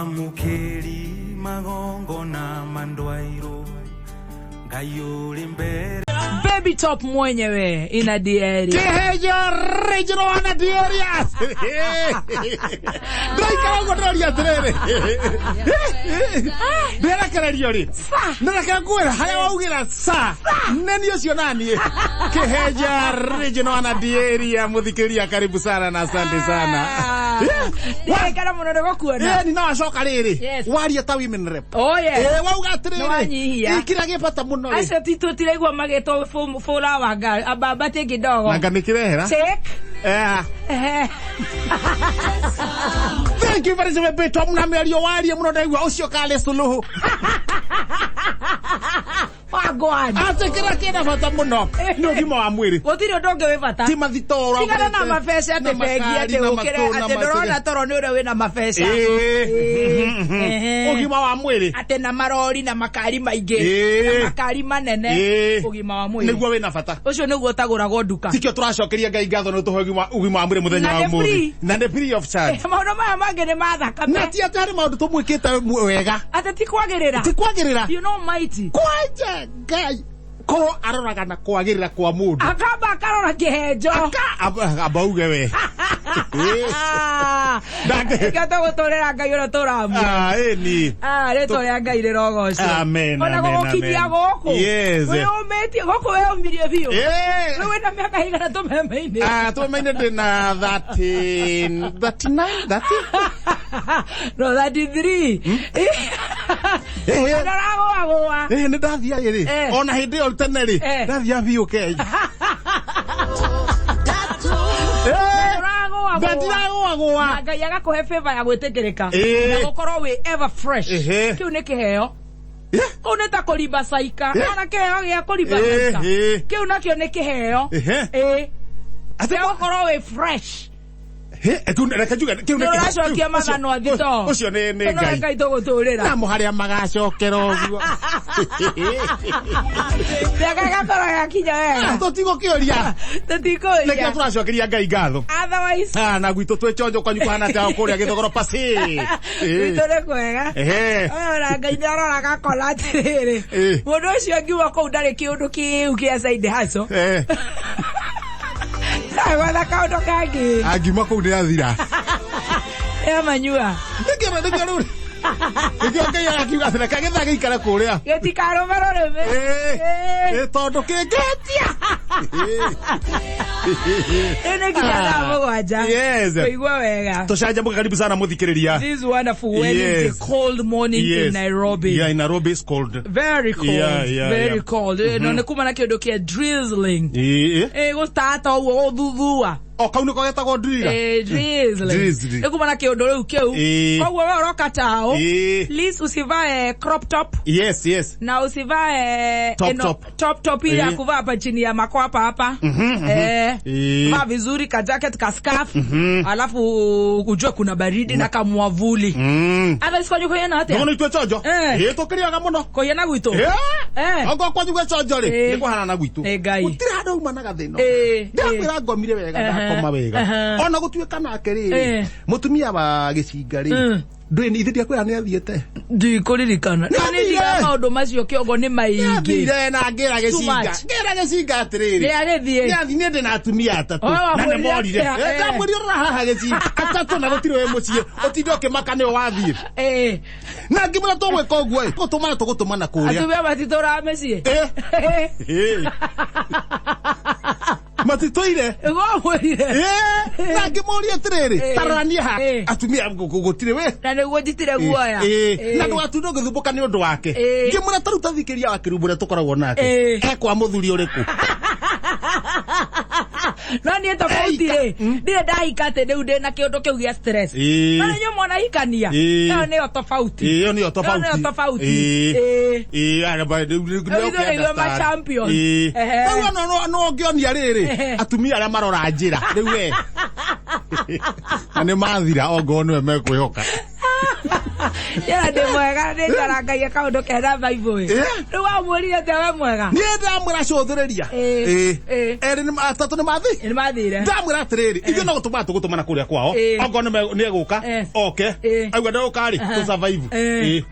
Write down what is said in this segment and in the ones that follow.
Mamukeri magongo na mandwairo Gayuri mbere Baby Top mwenyewe ina diary. Kehejo regional wana diary. Daika ngodoria trere. Bera kereriori. Nana kakwera haya waugira sa. Neni ucio nani? Kehejo regional wana diary muthikiria karibu sana na asante sana. Kana muno gokuona. Ni na coka riri. Waria ta women rep. Oh yeah. Wauga trere. Ikira gipata muno. Acha titutirigwa mageto fula waga ababa te kidogo. Nakanikirehera. Check. Thank you very much beto mnamerio waria muno ndaigwa ucio kale suluhu. Wagwan. Atekira kina fata muno. No gimo wa mwiri. Gotiri ndonge we fata. Ti mathitoro. Tigana na mafesha ate begi ate ukire ate ndorona toro ni ure we na mafesha. Ugima wa mwiri. Ate na marori na makari maingi. Makari manene. Ugima wa mwiri. Niguo we na fata. Ucio niguo taguragwo nduka. Tikio turacokeria Ngai ngatho no tuhe ugima wa mwiri muthenya wa muthi. Na the free of charge. Maundu maya mangi ni mathakame. Na ti atari maundu tumwikite wega. Ate ti kwagirira. Ti kwagirira. You know mighty. Kwaje Ngai ko aroraga na kwagirira kwa mundu. Akaba karora kihejo. Abauge we. Ndage gato gutorera Ngai ora toramu. Eni. Reto ya Ngai rirogoco. Amen. Ona gokinya goko. Yes. We umeti goko we umirie biu. We na miaka igana tumemeine. Tumemeine ndina 39. No 33. Ndaragoa. Ni ndathia iri. Ona hindi yo tene ri. Ndathia biu Kenya. Ndiragoa. Ngai agakuhe favor ya gwetegereka. Na gukorwo we ever fresh. Kiu ni kiheo. Uneta kulimba saika. Ona kiheo gia kulimba saika. Kiu nakio ni kiheo. Ate gukorwo we fresh. Reka juga kiu ni kiheo. Magano athito. Ucio ni Ngai. Ngai tuguturira. Na muharia magacokera uguo. Ndega tora gakinya wega. Tutigo kioria. Tutikoria. Reka turacokeria Ngai ngatho. Otherwise. Na gwitu twechonjo kwanyu kana ta kuria githogoro pasi. Itore kwega. Ora Ngai ndarora gakora atiriri. Mundu ucio angiwa kou ndari kiundu kiu kia side hustle. Wala kaundo kangi. Agima kou ndirathira. Manyua. Ndikira ruri. Ndikira kaya akiuga thira kagetha gikara kuria. Getikaro maroreme. Tondu kingetia. Ene kijana mugwanja. Yes. Kuigwa wega. Toshanja muka karibu sana muthikiriria. This is wonderful when it's a cold morning in Nairobi. Yeah, in Nairobi it's cold. Very cold. Very cold. No nekuma na kiodo kia drizzling. Gustata uo thuthuwa. Kauni ko getagwo driller. Drizzling. Nekuma na kiodo riu kiu. Koguo we roka tao. Please usivae crop top. Yes. Na usivae top ile ya kuvaa hapa chini ya makwapa hapa. Vaa vizuri ka jacket ka scarf. Alafu ujue kuna baridi na kamwavuli. Aba sikonyo ko yana hata. Ngono itwe chojo. Tukiriaga muno. Ko yana gwito. Ongo kwanyu gwe chojo ri. Ni kuhana na gwitu. Utira hada umana gathino. Ndakwira ngomire wega ndakoma wega. Ona gutuika nake ri. Mutumia wa gicinga ri. Ndui ni ithiria kwira ni athiete. Ndikuririkana. Nani ndiga maundu macio kiogo ni maingi. Ndire na ngira gicinga. Ngira gicinga atiriri. Ni arithie. Ni ndina atumia atatu. Na ne morire. Ndamwiri ora haha gicinga. Atatu na gutiro we mucie. Otinde okimaka ni wathie. Na ngimura to gweka oguo. Gutumana kuria. Atumia matitora mecie. Matitoire. Gwamwire. Na ngimuria atiriri. Tarania ha. Atumia gutire we. Na niguo njitire guoya. Na ndwatundo ngithumbuka ni undu wake. Ngimura taruta thikiria wa kirumbura tukoragwo nake. Kwa muthuri uriku. Nani tofauti ri. Ndire ndahikate riu ndina kiundu kiu gia stress. Na nyo mwana hikania. Iyo ni tofauti. Iyo ni tofauti. Ara ba ndio ma champion. No ngionia riri. Atumia ara marora njira. Riu we. Ane mathira ongo niwe mekwihoka. Ya de mwega de karanga ya kaundo kera Bible. Ru wa mweri ate we mwega. Ni ndamwira cothereria. Eri ni atatu ni mathi. Ni mathire. Ndamwira atiriri. Ithu no gutumana kuria kwao. Ongo ni eguka. Okay. Auga ndauka ri to survive.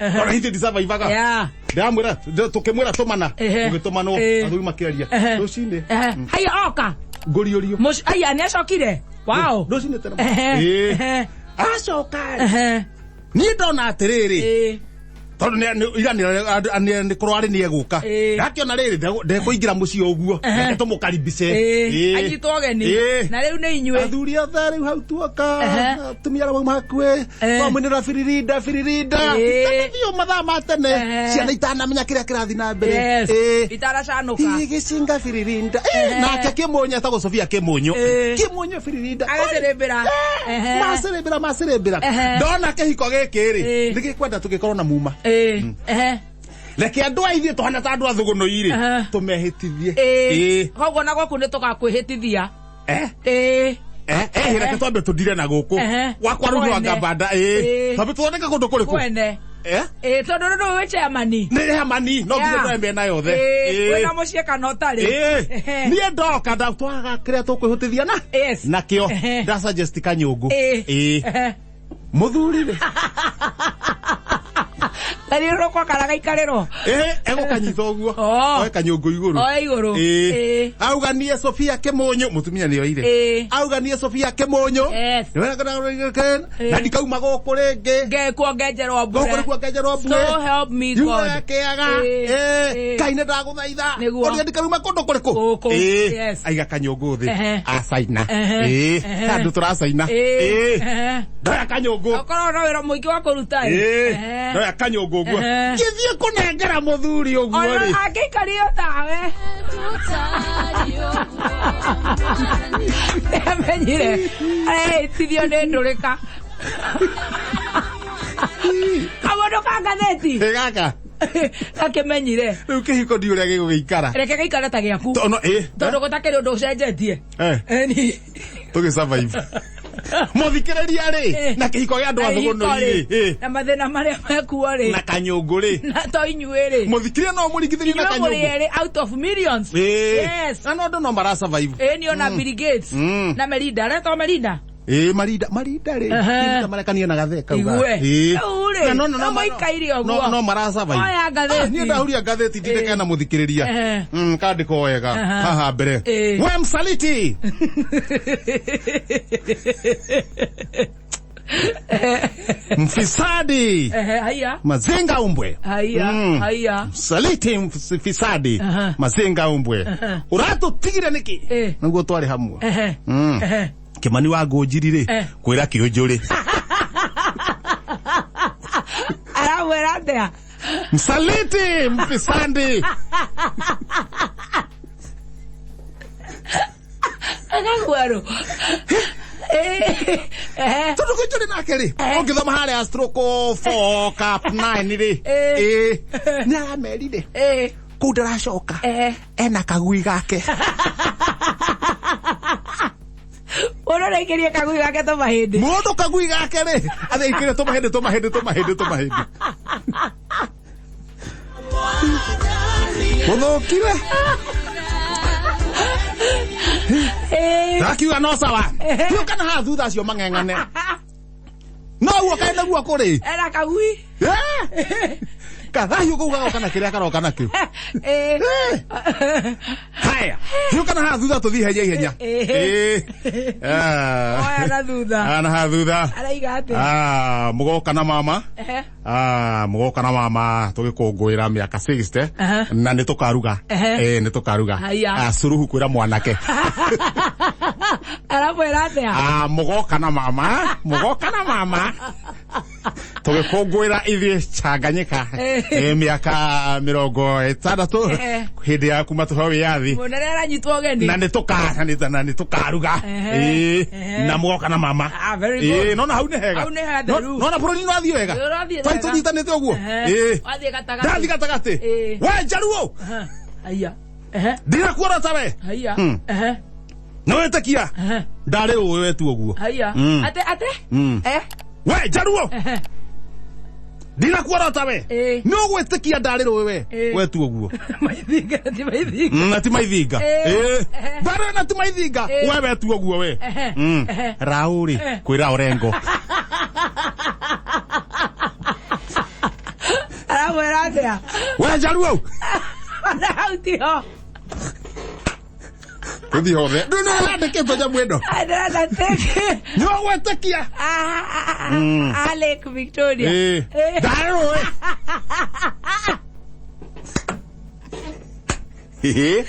Ora hiti di survive aga. Yeah. Ndamwira tukimwira tumana. Ugitumano athuri makiaria. Rucine. Haya oka. Nguriorio. Mush aya ni acokire. Wow. Rucine tena. Acoka. Ni ndona atiriri. Tondu ni kurwari ni eguka ndakiona riri ndekuingira muci oguo tumukaribise anyitwo geni na riu ni inywe athuri othe riu hau tuoka tumia ra mauma hakwe twamwinira firirinda thio mathaa ma tene ciana itanamenya kiria kirathi na mbere itaracanuka gicinga firirinda nake kimunyo tago Sofia kimunyo firirinda macerebera ndona kihiko gikiri ndigikwenda tugikorwo na muma leke andu aithie tuhana ta andu athuguno iri tumehitithie koguo na gwaku ni tugakwihitithia reke twambe tudire na guku gwakwa ru no ngabanda twambe tuthondeke kundu kuriku kwene tondu ru wi chairmani ni hamani no nginya twembe na yothe wina mucie kana utari nie ndoka ndatwaga kiria tukwihutithia na kio nda suggest kanyungu muthurire Lari roko karaga ikarero. Ego kanyitha oguo. Oe kanyungu iguru. Oe iguru. Auga nie Sofia Kimunyu mutumia ni oire. Auga nie Sofia Kimunyu. Na ndikauma goku ringi. Ngekuo ngenjerwo mbure. Goku ngenjerwo mbure. So help me God. Yuga kiaga. Kaine ndaguthaitha. Oria ndikauma kundu kuriku. Yes. Aiga kanyungu thi. Asaina. Kandu turasaina. Ndoya kanyungu. Okorwo no wira muingi wa kuruta. Ndoya kanyungu guo. Githie kunengera muthuri oguo ri. Ona akikario tawe. Amenyire. Tithio ni ndurika. Kamondo ka gatheti. Gaka. Akimenyire. Riu kihiko ndi uria gigugiikara. Reke giikare ta giaku. Tondu gutakiri undu ucenjetie. Ni. Tugi survive. Muthikiriria ri na kihiko gia andu athuguno ri na mathina maria mekuo ri na kanyungu ri na to inyue ri muthikiria no muringithirie na kanyungu ri out of millions. Yes, na no ndo no mara survive ni ona Bill Gates na Melinda reto Melinda Marida ri marekania na gatheka uga no maikaire oguo no mara survive oya gatheti ni ndahuria gatheti ndindeka na muthikiriria kandiko wega haha mbere we msaliti mfisadi haya mazenga umbwe haya msaliti mfisadi mazenga umbwe uratu tigire niki nugo twari hamwe Kimani wa ngojirire kwira kionjuri arawera atia msaliti mfisadi agagwaro Tudu kuchuri na keri Ogithoma haria stroke 4 cap 9 ri ni amerire ku ndaracoka ena kagui gake Ora ikiria kagui gake to mahindi mundu kagui gake ri athikire to mahindi Muthukire Akiuga no sawa Hiu kana ha thutha acio mang'eng'ane No uo kaenda guo kuri Era kagui Kathahiu kuga kana kiria karoka nakio Haya Hiu kana ha thutha tuthi ihenya Oya na thutha Ana ha thutha Araiga ati mugoka na mama mugoka na mama tugikungwira miaka 60 na nitukaruga nitukaruga suruhu kwira mwanake Arabwera atia mugoka na mama tugikungwira ithie changanyika miaka 60 hindi ya kuma tuho wiathi munene aranyitwo geni na nitukaruga na mugoka na mama no na hau ni hega no na buruni no athio wega twaito nyitanite uguo athie gatagati we njaruo haya ndira kuona tawe haya no wetakia ndari uwe wetu uguo haya ate we njaruo Dina kuorota we. No gwetikia ndariro we. We tu oguo. Maithinga ti maithinga. Nati maithinga. Bara nati maithinga. We tu oguo we. Rauri kwira orengo. Ara atia. We jaruo. Ara utio. Kuthi hothe. No ndeke toja mwendo. Ara teke. No gwetikia. Lake Victoria. Daro we. Hehe.